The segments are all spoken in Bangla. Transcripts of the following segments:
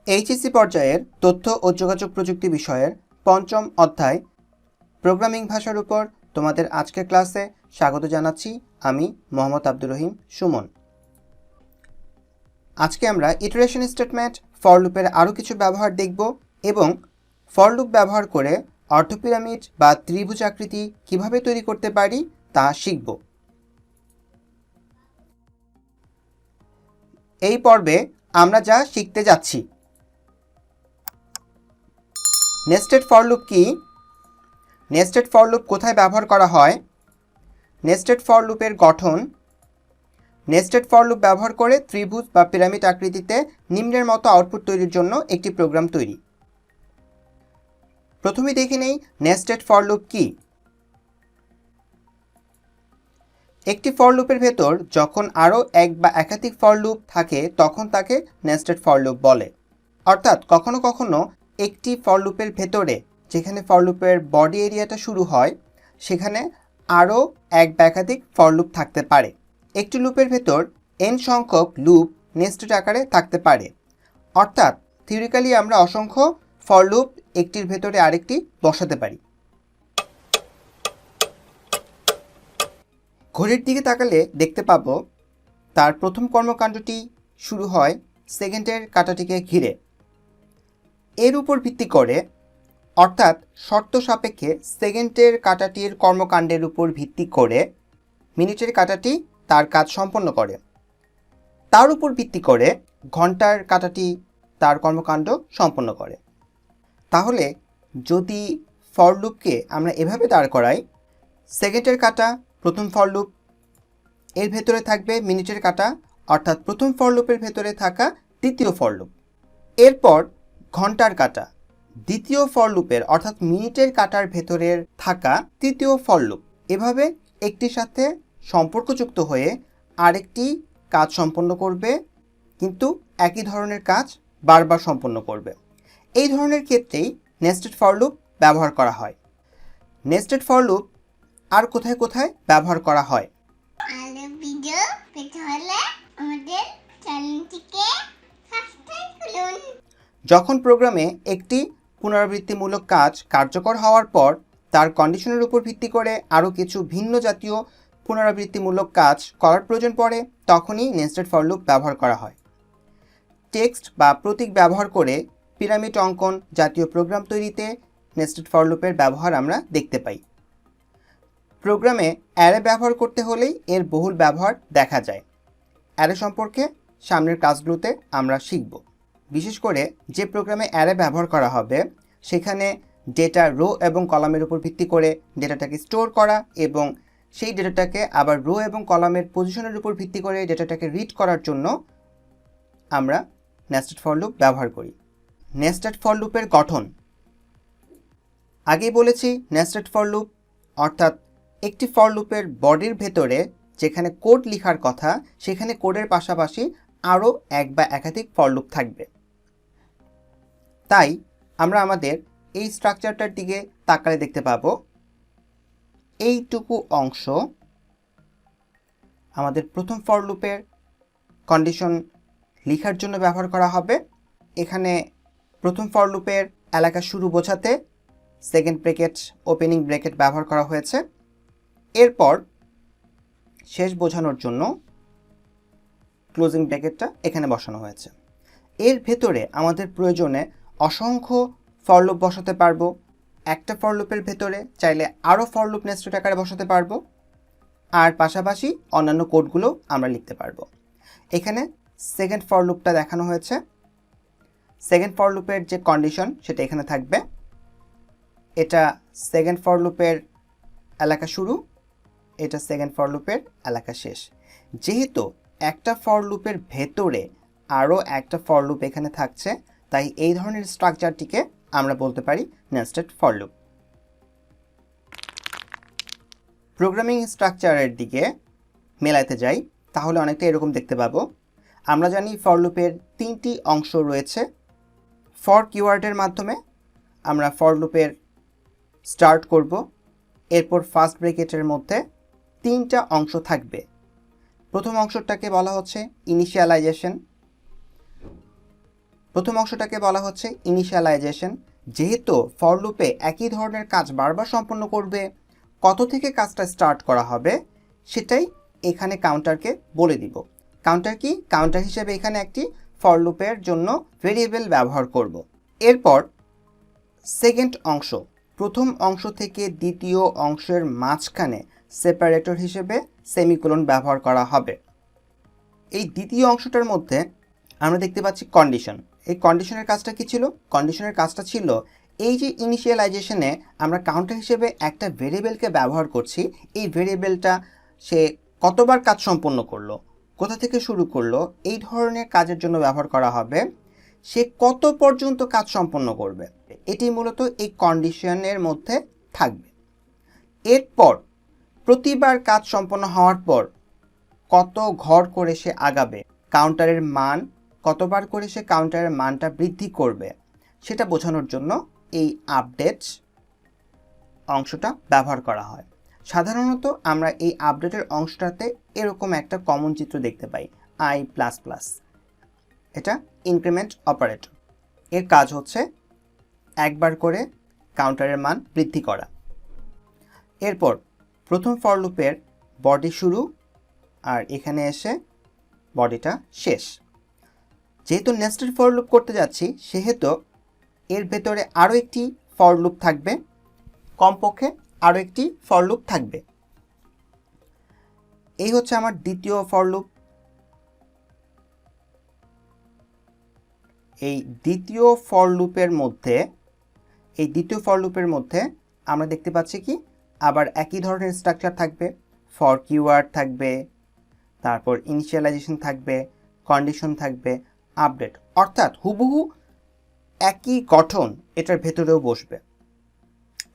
এইচএসসি পর্যায়ের তথ্য ও যোগাযোগ প্রযুক্তি বিষয়ের পঞ্চম অধ্যায় প্রোগ্রামিং ভাষার উপর তোমাদের আজকের ক্লাসে স্বাগত জানাচ্ছি। আমি মোহাম্মদ আব্দুর রহিম সুমন। আজকে আমরা ইটারেশন স্টেটমেন্ট, ফর লুপের আরও কিছু ব্যবহার দেখব এবং ফর লুপ ব্যবহার করে অর্ধপিরামিড বা ত্রিভুজ আকৃতি কীভাবে তৈরি করতে পারি তা শিখব। এই পর্বে আমরা যা শিখতে যাচ্ছি: নেস্টেড ফর লুপ কি, নেস্টেড ফর লুপ কোথায় ব্যবহার করা হয়, নেস্টেড ফর লুপের গঠন, নেস্টেড ফর লুপ ব্যবহার করে ত্রিভুজ বা পিরামিড আকৃতিতে নিম্নের মতো আউটপুট তৈরির জন্য একটি প্রোগ্রাম তৈরি। প্রথমে দেখে নেই নেস্টেড ফর লুপ কি। একটি ফর লুপের ভেতর যখন আরও এক বা একাধিক ফর লুপ থাকে তখন তাকে নেস্টেড ফর লুপ বলে। অর্থাৎ কখনো কখনো একটি ফর লুপের ভেতরে, যেখানে ফর লুপের বডি এরিয়াটা শুরু হয়, সেখানে আরও এক বা একাধিক ফর লুপ থাকতে পারে। একটি লুপের ভেতর n সংখ্যক লুপ নেস্টেড আকারে থাকতে পারে। অর্থাৎ থিওরিক্যালি আমরা অসংখ্য ফর লুপ একটির ভেতরে আরেকটি বসাতে পারি। ঘড়ির দিকে তাকালে দেখতে পাবো তার প্রথম কর্মকাণ্ডটি শুরু হয় সেকেন্ডের কাঁটাটিকে ঘিরে। এর উপর ভিত্তি করে, অর্থাৎ শর্ত সাপেক্ষে সেকেন্ডের কাঁটাটির কর্মকাণ্ডের উপর ভিত্তি করে মিনিটের কাঁটাটি তার কাজ সম্পন্ন করে। তার উপর ভিত্তি করে ঘন্টার কাঁটাটি তার কর্মকাণ্ড সম্পন্ন করে। তাহলে যদি ফর লুপকে আমরা এভাবে দাঁড় করাই, সেকেন্ডের কাঁটা প্রথম ফর লুপ, এর ভেতরে থাকবে মিনিটের কাঁটা, অর্থাৎ প্রথম ফর লুপের ভেতরে থাকা দ্বিতীয় ফর লুপ। এরপর ঘন্টার কাঁটা দ্বিতীয় ফর লুপের, অর্থাৎ মিনিটের কাঁটার ভেতরের থাকা তৃতীয় ফর লুপ। এভাবে একটির সাথে সম্পর্কযুক্ত হয়ে আরেকটি কাজ সম্পন্ন করবে, কিন্তু একই ধরনের কাজ বারবার সম্পন্ন করবে। এই ধরনের ক্ষেত্রেই নেস্টেড ফর লুপ ব্যবহার করা হয়। নেস্টেড ফর লুপ আর কোথায় কোথায় ব্যবহার করা হয়? ভিডিও পেতে হলে আমাদের চ্যানেলটিকে সাবস্ক্রাইব করুন। যখন প্রোগ্রামে একটি পুনরাবৃত্তিমূলক কাজ কার্যকর হওয়ার পর তার কন্ডিশনের উপর ভিত্তি করে আরও কিছু ভিন্ন জাতীয় পুনরাবৃত্তিমূলক কাজ করার প্রয়োজন পড়ে, তখনই নেস্টেড ফর লুপ ব্যবহার করা হয়। টেক্সট বা প্রতীক ব্যবহার করে পিরামিড অঙ্কন জাতীয় প্রোগ্রাম তৈরিতে নেস্টেড ফর লুপের ব্যবহার আমরা দেখতে পাই। প্রোগ্রামে অ্যারে ব্যবহার করতে হলেই এর বহুল ব্যবহার দেখা যায়। অ্যারে সম্পর্কে সামনের ক্লাসগুলোতে আমরা শিখব। বিশেষ করে যে প্রোগ্রামে অ্যারে ব্যবহার করা হবে সেখানে ডেটা রো এবং কলামের উপর ভিত্তি করে ডেটাটাকে স্টোর করা এবং সেই ডেটাটাকে আবার রো এবং কলামের পজিশনের উপর ভিত্তি করে ডেটাটাকে রিড করার জন্য আমরা নেস্টেড ফর লুপ ব্যবহার করি। নেস্টেড ফর লুপের গঠন আগেই বলেছি। নেস্টেড ফর লুপ অর্থাৎ একটি ফর লুপের বডির ভেতরে যেখানে কোড লেখার কথা, সেখানে কোডের পাশাপাশি আরও এক বা একাধিক ফর লুপ থাকবে। তাই আমরা আমাদের এই স্ট্রাকচারটার দিকে তাকালে দেখতে পাবো এইটুকু অংশ আমাদের প্রথম ফর লুপের কন্ডিশন লেখার জন্য ব্যবহার করা হবে। এখানে প্রথম ফর লুপের এলাকা শুরু বোঝাতে সেকেন্ড ব্র্যাকেট, ওপেনিং ব্র্যাকেট ব্যবহার করা হয়েছে। এরপর শেষ বোঝানোর জন্য ক্লোজিং ব্র্যাকেটটা এখানে বসানো হয়েছে। এর ভেতরে আমাদের প্রয়োজনে অসংখ্য ফর লুপ বসাতে পারবো। একটা ফর লুপের ভেতরে চাইলে আরও ফর লুপ নেস্টেড আকারে বসাতে পারবো, আর পাশাপাশি অন্যান্য কোডগুলো আমরা লিখতে পারবো। এখানে সেকেন্ড ফর লুপটা দেখানো হয়েছে। সেকেন্ড ফর লুপের যে কন্ডিশন সেটা এখানে থাকবে। এটা সেকেন্ড ফর লুপের এলাকা শুরু, এটা সেকেন্ড ফর লুপের এলাকা শেষ। যেহেতু একটা ফর লুপের ভেতরে আরও একটা ফর লুপ এখানে থাকছে, তাই এই ধরনের স্ট্রাকচারটিকে আমরা বলতে পারি নেস্টেড ফর লুপ। প্রোগ্রামিং স্ট্রাকচারের দিকে মেলাতে যাই, তাহলে অনেকটা এরকম দেখতে পাবো। আমরা জানি ফর লুপের তিনটি অংশ রয়েছে। ফর কিওয়ার্ডের মাধ্যমে আমরা ফর লুপের স্টার্ট করব। এরপর ফার্স্ট ব্র্যাকেটের মধ্যে তিনটা অংশ থাকবে। প্রথম অংশটাকে বলা হচ্ছে ইনিশিয়ালাইজেশন, প্রথম অংশটাকে বলা হচ্ছে ইনিশিয়ালাইজেশন। যেহেতু ফর লুপে একই ধরনের কাজ বারবার সম্পন্ন করবে, কত থেকে কাজটা স্টার্ট করা হবে সেটাই এখানে কাউন্টারকে বলে দিব। কাউন্টার কি? কাউন্টার হিসেবে এখানে একটি ফর লুপের জন্য ভেরিয়েবল ব্যবহার করব। এরপর সেকেন্ড অংশ, প্রথম অংশ থেকে দ্বিতীয় অংশের মাঝখানে সেপারেটর হিসেবে সেমিকোলন ব্যবহার করা হবে। এই দ্বিতীয় অংশটার মধ্যে আমরা দেখতে পাচ্ছি কন্ডিশন। এই কন্ডিশনের কাজটা কি ছিল? কন্ডিশনের কাজটা ছিল এই যে ইনিশিয়ালাইজেশনে আমরা কাউন্টার হিসেবে একটা ভেরিয়েবলকে ব্যবহার করছি, এই ভেরিয়েবলটা সে কতবার কাজ সম্পন্ন করলো, কোথা থেকে শুরু করলো, এই ধরনের কাজের জন্য ব্যবহার করা হবে। সে কত পর্যন্ত কাজ সম্পন্ন করবে, এটি মূলত এই কন্ডিশনের মধ্যে থাকবে। এরপর প্রতিবার কাজ সম্পন্ন হওয়ার পর কত ঘর করে সে আগাবে, কাউন্টারের মান কতবার করে সে কাউন্টারের মানটা বৃদ্ধি করবে, সেটা বোঝানোর জন্য এই আপডেট অংশটা ব্যবহার করা হয়। সাধারণত আমরা এই আপডেটের অংশটাতে এরকম একটা কমন চিত্র দেখতে পাই, আই প্লাস প্লাস। এটা ইনক্রিমেন্ট অপারেটর। এর কাজ হচ্ছে একবার করে কাউন্টারের মান বৃদ্ধি করা। এরপর প্রথম ফর লুপের বডি শুরু আর এখানে এসে বডিটা শেষ। যেহেতু নেস্টেড ফর লুপ করতে যাচ্ছি, সেহেতু এর ভেতরে আরও একটি ফর লুপ থাকবে, কমপক্ষে আরও একটি ফর লুপ থাকবে। এই হচ্ছে আমার দ্বিতীয় ফর লুপ। এই দ্বিতীয় ফর লুপের মধ্যে আমরা দেখতে পাচ্ছি কি আবার একই ধরনের স্ট্রাকচার থাকবে, ফর কিওয়ার্ড থাকবে, তারপর ইনিশিয়ালাইজেশন থাকবে, কন্ডিশন থাকবে, আপডেট, অর্থাৎ হুবহু একই গঠন এটার ভেতরেও বসবে।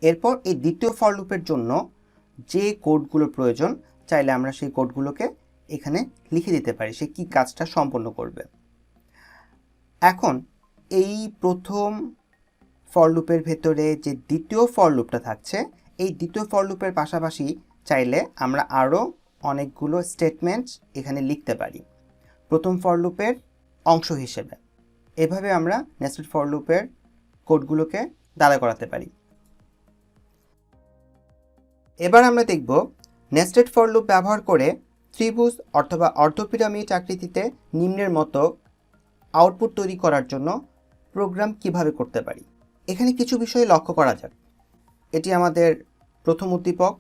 এরপর এই দ্বিতীয় ফর লুপের জন্য যে কোডগুলো প্রয়োজন, চাইলে আমরা সেই কোডগুলোকে এখানে লিখে দিতে পারি, সে কী কাজটা সম্পন্ন করবে। এখন এই প্রথম ফর লুপের ভেতরে যে দ্বিতীয় ফর লুপটা থাকছে, এই দ্বিতীয় ফর লুপের পাশাপাশি চাইলে আমরা আরও অনেকগুলো স্টেটমেন্টস এখানে লিখতে পারি প্রথম ফর লুপের অংশ হিসেবে। এভাবে আমরা নেস্টেড ফর লুপের কোডগুলোকে দাঁড়া করাতে পারি। এবার আমরা দেখব নেস্টেড ফর লুপ ব্যবহার করে ত্রিভুজ অথবা অর্ধপিরামিড আকৃতিতে নিম্নের মতো আউটপুট তৈরি করার জন্য প্রোগ্রাম কিভাবে করতে পারি। এখানে কিছু বিষয় লক্ষ্য করা যাক। এটি আমাদের প্রথম উদ্দীপক।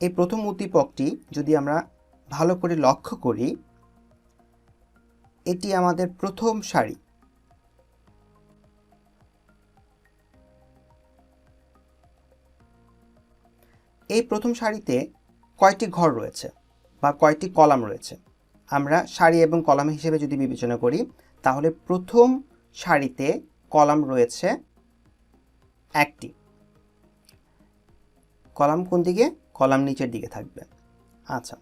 এই প্রথম উদ্দীপকটি যদি আমরা ভালো করে লক্ষ্য করি, এটি আমাদের প্রথম সারি। এই প্রথম সারিতে কয়টি ঘর রয়েছে বা কয়টি কলাম রয়েছে? আমরা সারি এবং কলাম হিসেবে যদি বিবেচনা করি, তাহলে প্রথম সারিতে কলাম রয়েছে একটি। কলাম কোন দিকে? কলাম নিচের দিকে থাকবে। আচ্ছা,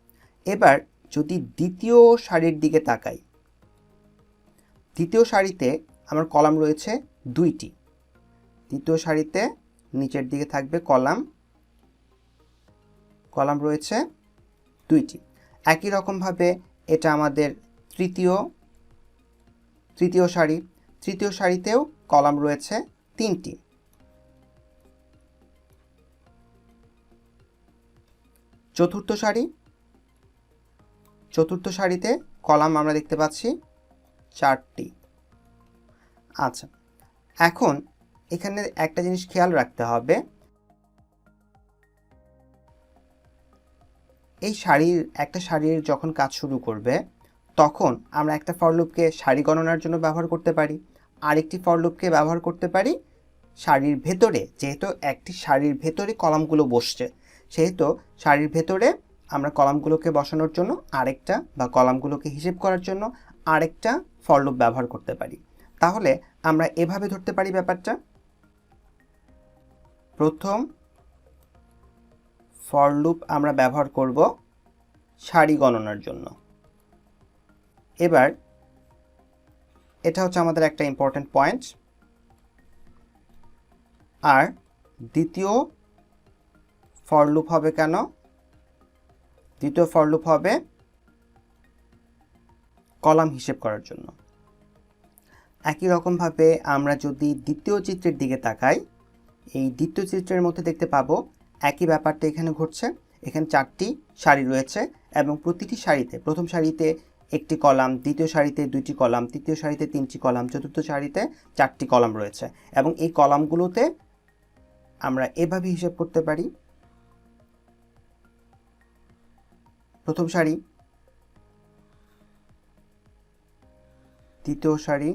এবার যদি দ্বিতীয় সারির দিকে তাকাই, দ্বিতীয় সারিতে আমার কলাম রয়েছে দুইটি। দ্বিতীয় সারিতে নিচের দিকে থাকবে কলাম রয়েছে দুইটি। একই রকমভাবে এটা আমাদের তৃতীয় সারি। তৃতীয় সারিতেও কলাম রয়েছে তিনটি। চতুর্থ সারিতে কলাম আমরা দেখতে পাচ্ছি চারটি। আচ্ছা, এখন এখানে একটা জিনিস খেয়াল রাখতে হবে, এই একটা সারির যখন কাজ শুরু করবে, তখন আমরা একটা ফর লুপকে সারি গণনার জন্য ব্যবহার করতে পারি, আরেকটি ফর লুপকে ব্যবহার করতে পারি সারির ভেতরে। যেহেতু একটি সারির ভেতরে কলামগুলো বসছে, সেহেতু সারির ভেতরে আমরা কলামগুলোকে বসানোর জন্য আরেকটা, বা কলামগুলোকে হিসেব করার জন্য আরেকটা ফর লুপ ব্যবহার করতে পারি। তাহলে আমরা এভাবে ধরতে পারি ব্যাপারটা, প্রথম ফর লুপ আমরা ব্যবহার করব সারি গণনার জন্য। এবার এটা হচ্ছে আমাদের একটা ইম্পর্টেন্ট পয়েন্ট। আর দ্বিতীয় ফর লুপ হবে কেন? দ্বিতীয় ফর লুপ হবে কলাম হিসেব করার জন্য। একই রকমভাবে আমরা যদি দ্বিতীয় চিত্রের দিকে তাকাই, এই দ্বিতীয় চিত্রের মধ্যে দেখতে পাবো একই ব্যাপারটা এখানে ঘটছে। এখানে 4টি সারি রয়েছে এবং প্রতিটি সারিতে, প্রথম সারিতে একটি কলাম, দ্বিতীয় সারিতে 2টি কলাম, তৃতীয় সারিতে 3টি কলাম, চতুর্থ সারিতে 4টি কলাম রয়েছে। এবং এই কলামগুলোতে আমরা এভাবে হিসাব করতে পারি, প্রথম সারি, দ্বিতীয় সারি,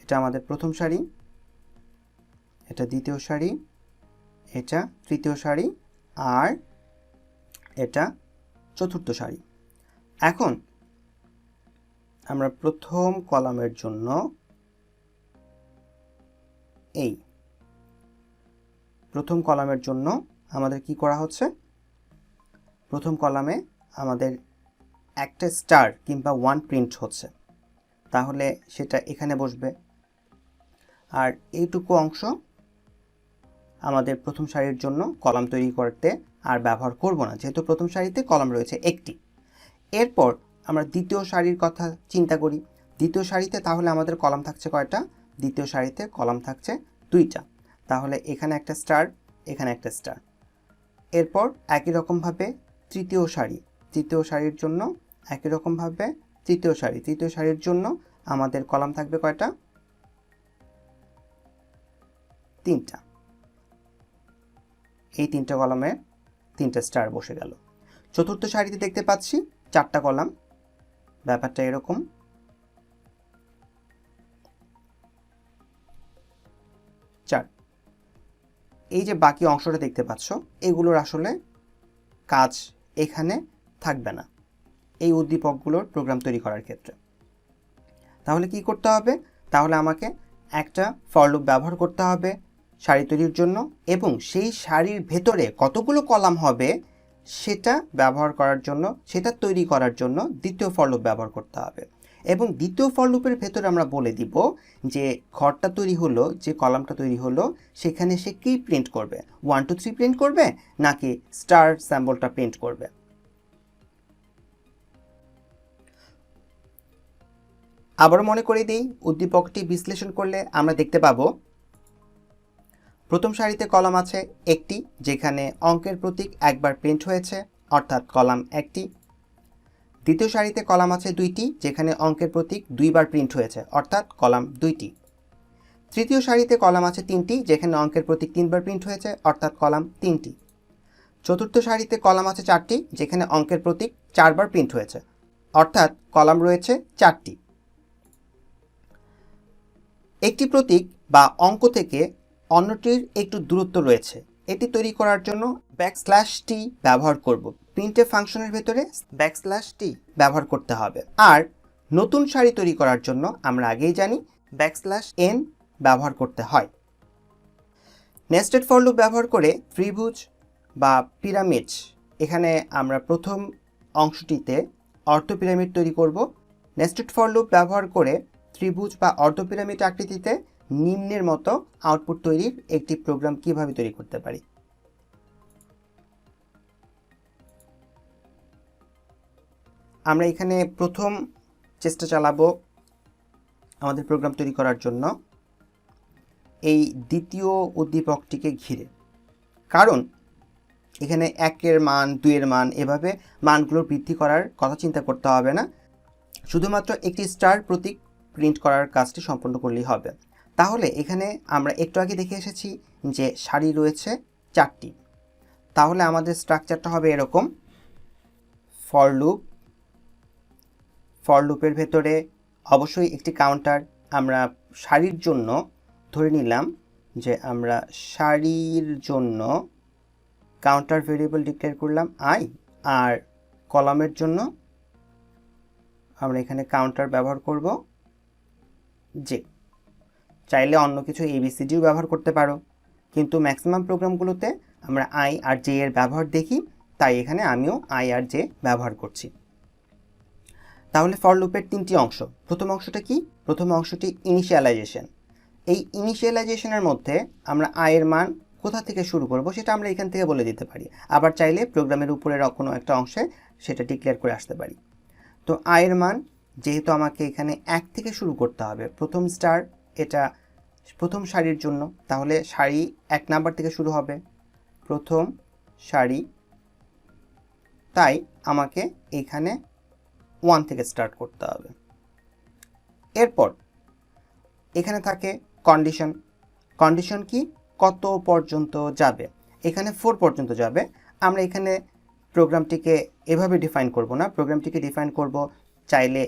এটা আমাদের প্রথম সারি, এটা দ্বিতীয় সারি, এটা তৃতীয় সারি, আর এটা চতুর্থ সারি। এখন আমরা প্রথম কলামের জন্য প্রথম কলামের জন্য আমাদের কি করা হচ্ছে, প্রথম কলামে আমাদের একটা স্টার কিংবা 1 প্রিন্ট হচ্ছে, তাহলে সেটা এখানে বসবে। আর এইটুকু অংশ আমাদের প্রথম সারির জন্য কলাম তৈরি করতে আর ব্যবহার করব না, যেহেতু প্রথম সারিতে কলাম রয়েছে একটি। এরপর আমরা দ্বিতীয় সারির কথা চিন্তা করি। দ্বিতীয় সারিতে তাহলে আমাদের কলাম থাকছে কয়টা? দ্বিতীয় সারিতে কলাম থাকছে 2টা। তাহলে এখানে একটা স্টার, এখানে একটা স্টার। এরপর একই রকমভাবে তৃতীয় সারির জন্য একই রকমভাবে তৃতীয় সারির জন্য আমাদের কলাম থাকবে কয়টা? 3টা। এই 3টা কলামে 3টা স্টার বসে গেল। চতুর্থ সারিতে দেখতে পাচ্ছি 4টা কলাম, ব্যাপারটা এরকম। এই যে বাকি অংশটা দেখতে পাচ্ছ, এগুলোর আসলে কাজ এখানে থাকবে না এই উদ্দীপকগুলোর প্রোগ্রাম তৈরি করার ক্ষেত্রে। তাহলে কি করতে হবে? তাহলে আমাকে একটা ফর লুপ ব্যবহার করতে হবে সারি তৈরির জন্য, এবং সেই সারির ভেতরে কতগুলো কলাম হবে সেটা ব্যবহার করার জন্য, সেটা তৈরি করার জন্য দ্বিতীয় ফর লুপ ব্যবহার করতে হবে। এবং দ্বিতীয় ফর লুপের ভেতরে আমরা বলে দিব যে ঘরটা তৈরি হলো, যে কলামটা তৈরি হলো, সেখানে সে কি প্রিন্ট করবে, 1 2 3 প্রিন্ট করবে নাকি স্টার সিম্বলটা প্রিন্ট করবে। আবার মনে করে দিই, উদ্দীপকটি বিশ্লেষণ করলে আমরা দেখতে পাবো প্রথম সারিতে কলাম আছে একটি, যেখানে অঙ্কের প্রতীক একবার প্রিন্ট হয়েছে, অর্থাৎ কলাম একটি। দ্বিতীয় সারিতে কলাম আছে 2টি, যেখানে অঙ্কের প্রতীক 2বার প্রিন্ট হয়েছে, অর্থাৎ কলাম 2টি। তৃতীয় সারিতে কলাম আছে 3টি, যেখানে অঙ্কের প্রতীক 3বার প্রিন্ট হয়েছে, অর্থাৎ কলাম 3টি। চতুর্থ সারিতে কলাম আছে 4টি, যেখানে অঙ্কের প্রতীক 4বার প্রিন্ট হয়েছে, অর্থাৎ কলাম রয়েছে 4টি। একটি প্রতীক বা অঙ্ক থেকে অন্যটির একটু দূরত্ব রয়েছে, এটি তৈরি করার জন্য \t ব্যবহার করব। প্রিন্টএফ ফাংশনের ভেতরে \t ব্যবহার করতে হবে। আর নতুন সারি তৈরি করার জন্য আমরা আগেই জানি n ব্যবহার করতে হয়। নেস্টেড ফর লুপ ব্যবহার করে ত্রিভুজ বা পিরামিড, এখানে আমরা প্রথম অংশটিতে অর্ধ পিরামিড তৈরি করব। নেস্টেড ফর লুপ ব্যবহার করে ত্রিভুজ বা অর্ধ পিরামিড আকৃতিতে নিম্নের মতো আউটপুট তৈরির একটি প্রোগ্রাম কিভাবে তৈরি করতে পারি। আমরা এখানে প্রথম চেষ্টা চালাবো আমাদের প্রোগ্রাম তৈরি করার জন্য এই দ্বিতীয় উদ্দীপকটিকে ঘিরে, কারণ এখানে 1-এর মান, 2-এর মান, এভাবে মানগুলো বৃদ্ধি করার কথা চিন্তা করতে হবে না, শুধুমাত্র একটি স্টার প্রতীক প্রিন্ট করার কাজটি সম্পন্ন করলেই হবে। তাহলে এখানে আমরা একটু আগে দেখে এসেছি যে সারি রয়েছে 4টি। তাহলে আমাদের স্ট্রাকচারটা হবে এরকম, ফর লুপের ভেতরে অবশ্যই একটি কাউন্টার। আমরা সারির জন্য ধরে নিলাম যে আমরা সারির জন্য কাউন্টার ভেরিয়েবল ডিক্লেয়ার করলাম i, আর কলামের জন্য আমরা এখানে কাউন্টার ব্যবহার করব j। চাইলে অন্য কিছু ABCDও ব্যবহার করতে পারো, কিন্তু ম্যাক্সিমাম প্রোগ্রামগুলোতে আমরা i আর j এর ব্যবহার দেখি, তাই এখানে আমিও i আর j ব্যবহার করছি। তাহলে ফর লুপের 3টি অংশ। প্রথম অংশটা কি? প্রথম অংশটি ইনিশিয়ালাইজেশন। এই ইনিশিয়ালাইজেশনের মধ্যে আমরা i এর মান কোথা থেকে শুরু করব সেটা আমরা এখান থেকে বলে দিতে পারি, আবার চাইলে প্রোগ্রামের উপরের কোনো একটা অংশে সেটা ডিক্লেয়ার করে আসতে পারি। তো i এর মান যেহেতু আমাকে এখানে 1 থেকে শুরু করতে হবে, প্রথম স্টার এটা প্রথম সারির জন্য, তাহলে সারি 1 নাম্বার থেকে শুরু হবে, প্রথম সারি, তাই আমাকে এখানে 1 থেকে স্টার্ট করতে হবে। এরপর এখানে থাকে কন্ডিশন। কন্ডিশন কি, কত পর্যন্ত যাবে, এখানে 4 পর্যন্ত যাবে। আমরা এখানে প্রোগ্রামটিকে এভাবে ডিফাইন করব না, প্রোগ্রামটিকে ডিফাইন করব চাইলে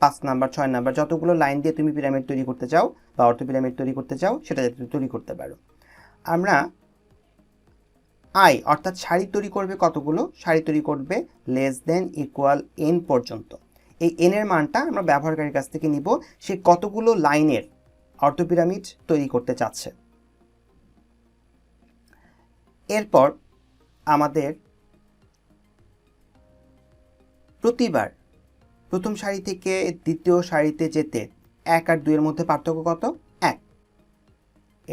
5 নাম্বার 6 নাম্বার যতগুলো লাইন দিয়ে তুমি পিরামিড তৈরি করতে চাও বা অর্থ পিরামিড তৈরি করতে চাও সেটা যাতে তৈরি করতে পারো। আমরা আই অর্থাৎ সারি তৈরি করবে কতগুলো, সারি তৈরি করবে লেস দেন ইকুয়াল n পর্যন্ত। এই n এর মানটা আমরা ব্যবহারকারীর কাছ থেকে নিব, সে কতগুলো লাইনের অর্থ পিরামিড তৈরি করতে চাচ্ছে। এরপর আমাদের প্রতিবার প্রথম সারি থেকে দ্বিতীয় সারিতে যেতে 1 আর 2 এর মধ্যে পার্থক্য কত, 1।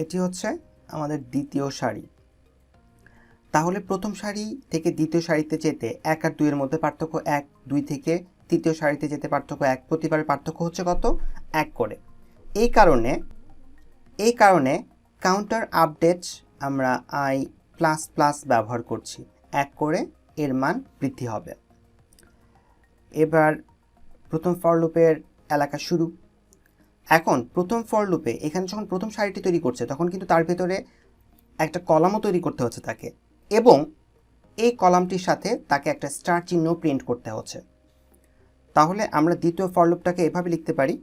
এটি হচ্ছে আমাদের দ্বিতীয় সারি। তাহলে প্রথম সারি থেকে দ্বিতীয় সারিতে যেতে 1 আর 2 এর মধ্যে পার্থক্য 1, 2 থেকে তৃতীয় সারিতে যেতে পার্থক্য 1, প্রতিবারের পার্থক্য হচ্ছে কত, 1 করে। এই কারণে কাউন্টার আপডেট আমরা i প্লাস প্লাস ব্যবহার করছি, 1 করে এর মান বৃদ্ধি হবে। এবার প্রথম ফর লুপের এলাকা শুরু। এখন প্রথম ফর লুপে এখানে যখন প্রথম সারিটি তৈরি করছে তখন কিন্তু তার ভেতরে একটা কলামও তৈরি করতে হচ্ছে তাকে, এবং এই কলামটির সাথে তাকে একটা স্টার চিহ্ন প্রিন্ট করতে হচ্ছে। তাহলে আমরা দ্বিতীয় ফর লুপটাকে এভাবে লিখতে পারি,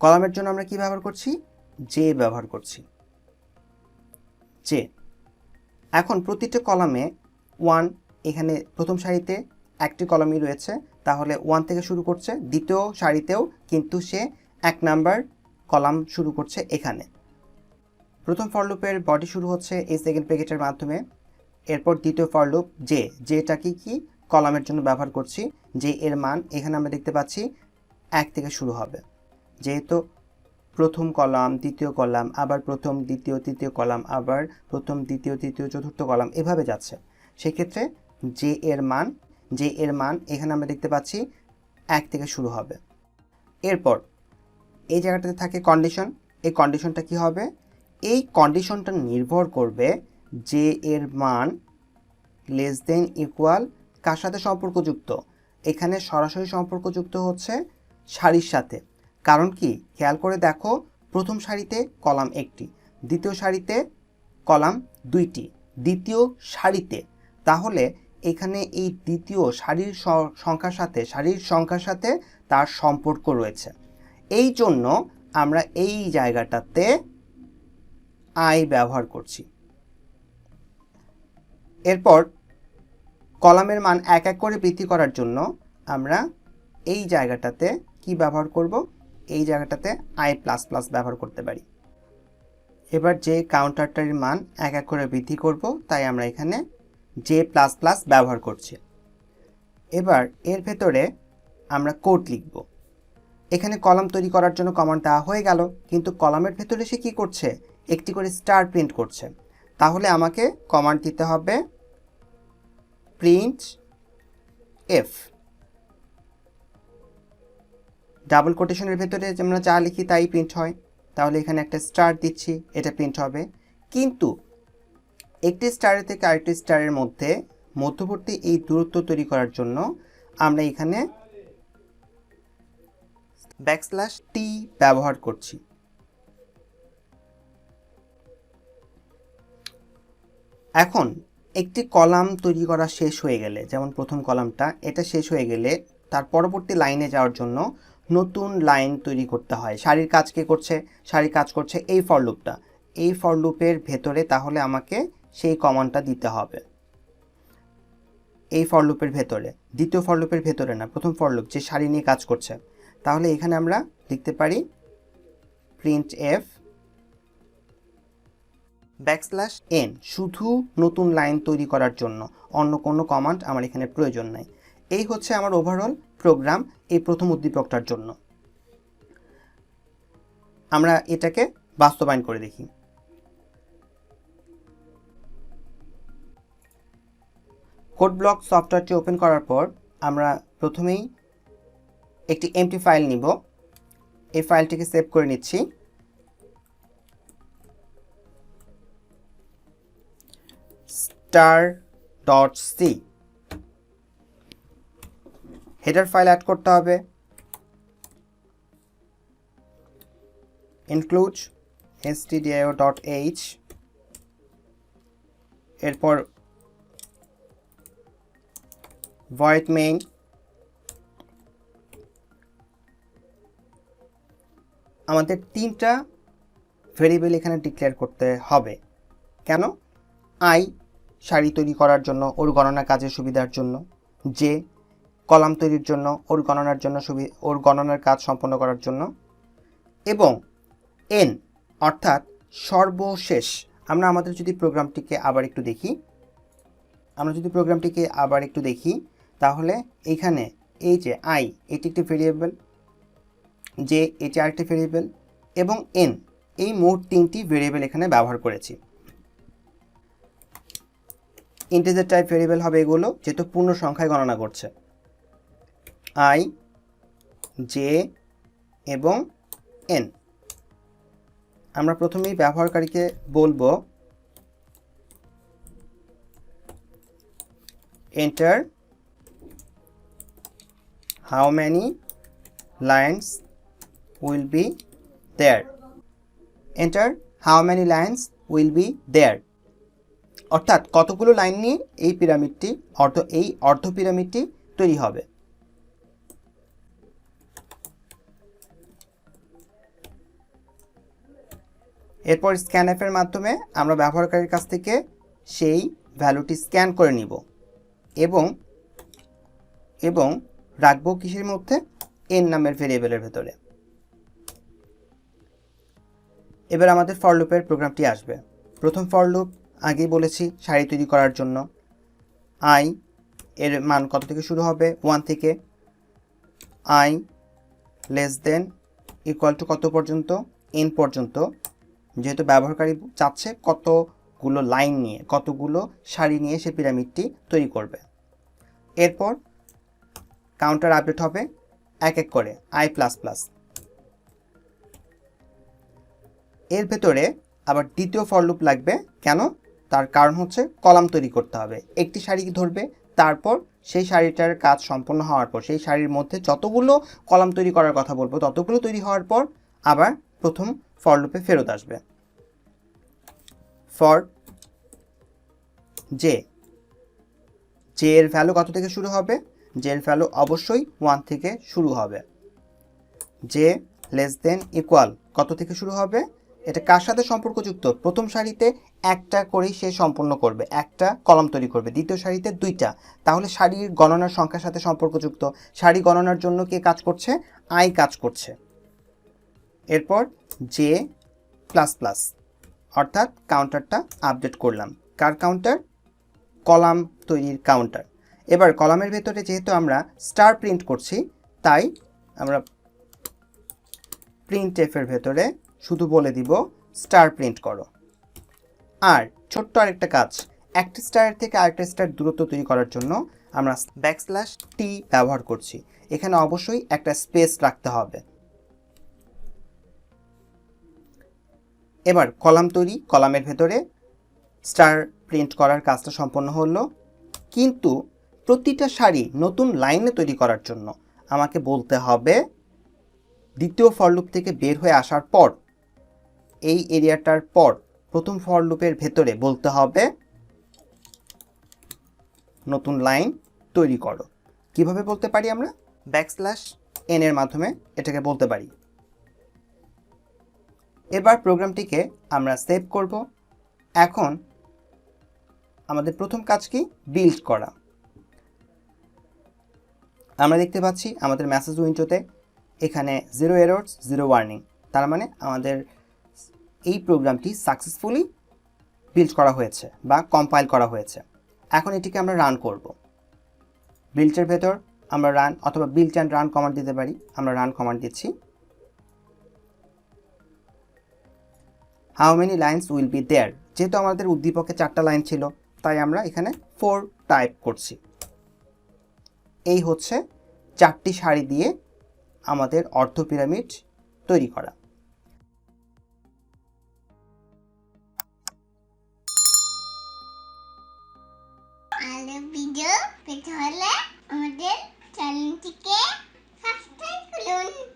কলামের জন্য আমরা কি ব্যবহার করছি, জে ব্যবহার করছি, জে। এখন প্রতিটা কলামে 1, এখানে প্রথম সারিতে একটি কলামই রয়েছে, তাহলে 1 থেকে শুরু করছে, দ্বিতীয় সারিতেও কিন্তু সে 1 নাম্বার কলাম শুরু করছে এখানে। প্রথম ফর লুপের বডি শুরু হচ্ছে এই সেকেন্ড ব্র্যাকেটের মাধ্যমে। এরপর দ্বিতীয় ফর লুপ জে, যেটা কি কলামের জন্য ব্যবহার করছি, যে এর মান এখানে আমরা দেখতে পাচ্ছি 1 থেকে শুরু হবে, যেহেতু প্রথম কলাম দ্বিতীয় কলাম আবার প্রথম দ্বিতীয় তৃতীয় কলাম আবার প্রথম দ্বিতীয় তৃতীয় চতুর্থ কলাম এভাবে যাচ্ছে, সেক্ষেত্রে যে এর মান এখানে আমরা দেখতে পাচ্ছি 1 থেকে শুরু হবে। এরপর এই জায়গাটাতে থাকে কন্ডিশন। এই কন্ডিশনটা কি হবে, এই কন্ডিশনটা নির্ভর করবে যে এর মান লেস দেন ইকুয়াল কার সাথে সম্পর্কযুক্ত, এখানে সরাসরি সম্পর্কযুক্ত হচ্ছে সারির সাথে। কারণ কি, খেয়াল করে দেখো, প্রথম সারিতে কলাম 1টি, দ্বিতীয় সারিতে কলাম 2টি, দ্বিতীয় সারিতে, তাহলে এখানে এই দ্বিতীয় সারির সংখ্যার সাথে তার সম্পর্ক রয়েছে। এই জন্য আমরা এই জায়গাটাতে আই ব্যবহার করছি। এরপর কলামের মান 1 1 করে বৃদ্ধি করার জন্য আমরা এই জায়গাটাতে কি ব্যবহার করব, এই জায়গাটাতে আই প্লাস প্লাস ব্যবহার করতে পারি। এবার যে কাউন্টারটার মান 1 1 করে বৃদ্ধি করব, তাই আমরা এখানে জে প্লাস প্লাস ব্যবহার করছি। এবার এর ভেতরে আমরা কোড লিখব। এখানে কলাম তৈরি করার জন্য কমান্ড দেওয়া হয়ে গেল, কিন্তু কলামের ভেতরে সে কি করছে, একটি করে স্টার প্রিন্ট করছে। তাহলে আমাকে কমান্ড দিতে হবে প্রিন্ট এফ, ডাবল কোটেশনের ভেতরে আমরা যা লিখি তাই প্রিন্ট হয়। তাহলে এখানে একটা স্টার দিচ্ছি, এটা প্রিন্ট হবে। কিন্তু একটি স্টারের থেকে আরেকটি স্টারের মধ্যবর্তী এই দূরত্ব তৈরি করার জন্য আমরা এখানে টি ব্যবহার করছি। এখন একটি কলাম তৈরি করা শেষ হয়ে গেলে, যেমন প্রথম কলামটা এটা শেষ হয়ে গেলে তার পরবর্তী লাইনে যাওয়ার জন্য নতুন লাইন তৈরি করতে হয়। সারির কাজ কে করছে, সারির কাজ করছে এই ফর লুপটা, এই ফর লুপের ভেতরে, তাহলে আমাকে সেই কমান্ডটা দিতে হবে এই ফর লুপের ভেতরে, দ্বিতীয় ফর লুপের ভেতরে না, প্রথম ফর লুপ যে সারি নিয়ে কাজ করছে। তাহলে এখানে আমরা লিখতে পারি প্রিন্ট এফ \n, শুধু নতুন লাইন তৈরি করার জন্য, অন্য কোনো কমান্ড আমার এখানে প্রয়োজন নাই। এই হচ্ছে আমার ওভারঅল প্রোগ্রাম এই প্রথম উদ্দীপকটার জন্য। আমরা এটাকে বাস্তবায়ন করে দেখি। কোড ব্লক সফটওয়্যারটি ওপেন করার পর আমরা প্রথমেই একটি এমটি ফাইল নিব, এই ফাইলটিকে সেভ করে নিচ্ছি। star.c হেডার ফাইল অ্যাড করতে হবে, include stdio.h, এরপর void main, আমাদের তিনটা ভেরিয়েবল এখানে ডিক্লেয়ার করতে হবে। কেন? আই সারি তৈরি করার জন্য ওর গণনা কাজের সুবিধার জন্য, যে কলাম তৈরির জন্য ওর গণনার জন্য ওর গণনার কাজ সম্পন্ন করার জন্য, এবং এন অর্থাৎ সর্বশেষ। আমরা আমাদের যদি প্রোগ্রামটিকে আবার একটু দেখি, তাহলে এইখানে এই যে আই এটি একটি ভেরিয়েবল, যে এটি আরেকটি ভেরিয়েবল, এবং এন এই মোট তিনটি ভেরিয়েবল এখানে ব্যবহার করেছি। ইন্টিজার টাইপ ভেরিয়েবল হবে এগুলো, যেহেতু পূর্ণ সংখ্যায় গণনা করছে। আই, জে এবং এন। আমরা প্রথমেই ব্যবহারকারীকে বলবো enter how many lines will be there, enter how many lines will be there, অর্থাৎ কতগুলো লাইন নিয়ে এই পিরামিডটি অর্ধ পিরামিডটি তৈরি হবে। এরপর স্ক্যানএফ এর মাধ্যমে আমরা ব্যবহারকারীর কাছ থেকে সেই ভ্যালুটি স্ক্যান করে নিব এবং রাখবো কিসের মধ্যে? এন নামের ভেরিয়েবলের ভেতরে। এবার আমাদের ফর লুপের প্রোগ্রামটি আসবে। প্রথম ফর লুপ আগেই বলেছি সারি তৈরি করার জন্য। আই এর মান কত থেকে শুরু হবে? 1 থেকে। I less than equal to কত পর্যন্ত? এন পর্যন্ত, যেহেতু ব্যবহারকারী চাচ্ছে কতগুলো লাইন নিয়ে, কতগুলো সারি নিয়ে সে পিরামিডটি তৈরি করবে। এরপর কাউন্টার আপডেট হবে এক এক করে আই প্লাস প্লাস। এর ভেতরে আবার দ্বিতীয় ফর লুপ লাগবে। কেন? তার কারণ হচ্ছে কলাম তৈরি করতে হবে। একটি সারি ধরবে, তারপর সেই সারিটার কাজ সম্পন্ন হওয়ার পর, সেই সারির মধ্যে যতগুলো কলাম তৈরি করার কথা বলবো ততগুলো তৈরি হওয়ার পর আবার প্রথম ফর লুপে ফেরত আসবে। ফর জে, জে এর ভ্যালু কত থেকে শুরু হবে? জে এর ভ্যালু অবশ্যই 1 থেকে শুরু হবে। জে লেস দেন ইকুয়াল কত থেকে শুরু হবে? এটা কার সাথে সম্পর্কযুক্ত? প্রথম সারিতে একটা করেই সে সম্পন্ন করবে, একটা কলাম তৈরি করবে, দ্বিতীয় সারিতে 2টা। তাহলে সারির গণনার সংখ্যার সাথে সম্পর্কযুক্ত। সারি গণনার জন্য কে কাজ করছে? আই কাজ করছে। এরপর জে প্লাস প্লাস, অর্থাৎ কাউন্টারটা আপডেট করলাম। কার কাউন্টার? কলাম তৈরির কাউন্টার। এবার কলামের ভেতরে যেহেতু আমরা স্টার প্রিন্ট করছি, তাই আমরা প্রিন্ট এফের ভেতরে শুধু বলে দিব স্টার প্রিন্ট করো। আর ছোট্ট আরেকটা কাজ, একটা স্টারের থেকে আরেকটা স্টার দূরত্ব তৈরি করার জন্য আমরা \t ব্যবহার করছি। এখানে অবশ্যই একটা স্পেস রাখতে হবে। এবার কলাম তৈরি, কলামের ভেতরে স্টার প্রিন্ট করার কাজটা সম্পন্ন হলো। কিন্তু প্রতিটা সারি নতুন লাইনে তৈরি করার জন্য আমাকে বলতে হবে দ্বিতীয় ফর লুপ থেকে বের হয়ে আসার পর, এই এরিয়াটার পর প্রথম ফর লুপের ভেতরে বলতে হবে নতুন লাইন তৈরি করো। কিভাবে বলতে পারি? আমরা \n এর মাধ্যমে এটাকে বলতে পারি। এবার প্রোগ্রামটিকে আমরা সেভ করব। এখন আমাদের প্রথম কাজ কি? বিল্ড করা। আমরা দেখতে পাচ্ছি আমাদের মেসেজ উইন্ডোতে এখানে 0 এরর্স 0 ওয়ার্নিং, তার মানে আমাদের এই প্রোগ্রামটি সাকসেসফুলি বিল্ড করা হয়েছে বা কম্পাইল করা হয়েছে। এখন এটিকে আমরা রান করব। বিল্ডের ভেতর আমরা রান অথবা বিল্ড অ্যান্ড রান কমান্ড দিতে পারি। আমরা রান কমান্ড দিচ্ছি। How many lines will be there, যেহেতু আমাদের উদ্দীপকে 4টা লাইন ছিল, তাই আমরা এখানে 4 টাইপ করছি। এই হচ্ছে 4টি সারি দিয়ে আমাদের অর্ধ পিরামিড তৈরি করা। আরো ভিডিও পেতে হলে আমাদের চ্যানেলটিকে সাবস্ক্রাইব করুন।